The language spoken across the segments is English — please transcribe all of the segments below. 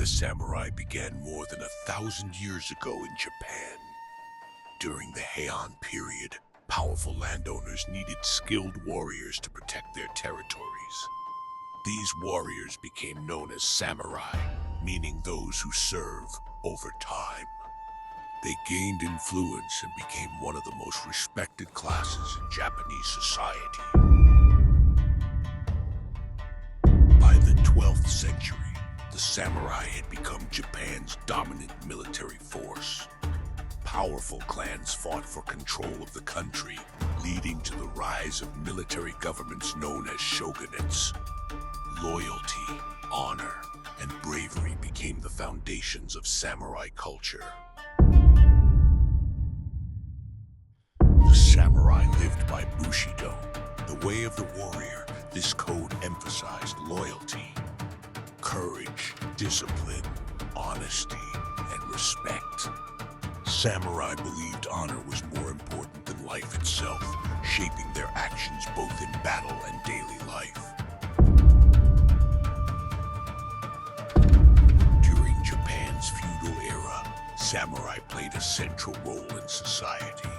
the samurai began more than 1,000 years ago in Japan. During the Heian period, powerful landowners needed skilled warriors to protect their territories. These warriors became known as samurai, meaning those who serve over time. They gained influence and became one of the most respected classes in Japanese society. By the 12th century, the samurai had become Japan's dominant military force. Powerful clans fought for control of the country, leading to the rise of military governments known as shogunates. Loyalty, honor, and bravery became the foundations of samurai culture. The samurai lived by Bushido, the way of the warrior. This code emphasized loyalty, courage, discipline, honesty, and respect. Samurai believed honor was more important than life itself, shaping their actions both in battle and daily life. During Japan's feudal era, samurai played a central role in society.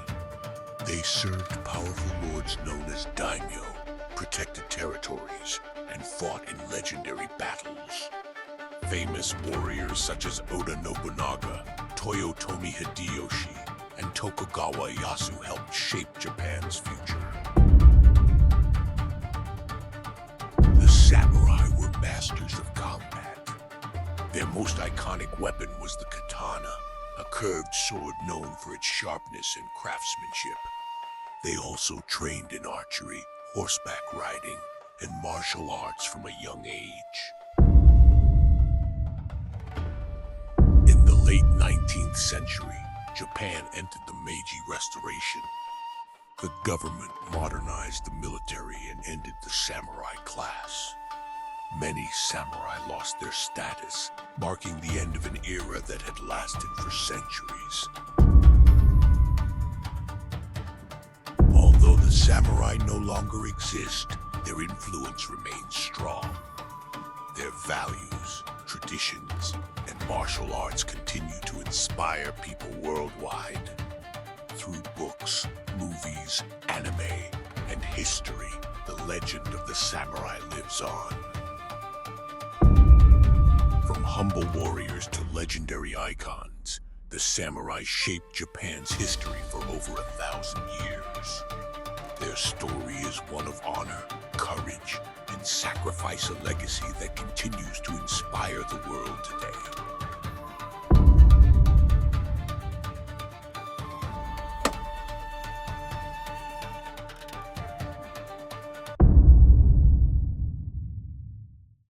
They served powerful lords known as daimyo, protected territories, and fought in legendary battles. Famous warriors such as Oda Nobunaga, Toyotomi Hideyoshi, and Tokugawa Ieyasu helped shape Japan's future. The samurai were masters of combat. Their most iconic weapon was the katana, a curved sword known for its sharpness and craftsmanship. They also trained in archery, horseback riding, and martial arts from a young age. In the late 19th century, Japan entered the Meiji Restoration. The government modernized the military and ended the samurai class. Many samurai lost their status, marking the end of an era that had lasted for centuries. Although the samurai no longer exist, their influence remains strong. Their values, traditions, and martial arts continue to inspire people worldwide. Through books, movies, anime, and history, the legend of the samurai lives on. From humble warriors to legendary icons, the samurai shaped Japan's history for over 1,000 years. Their story is one of honor, courage, and sacrifice, a legacy that continues to inspire the world today.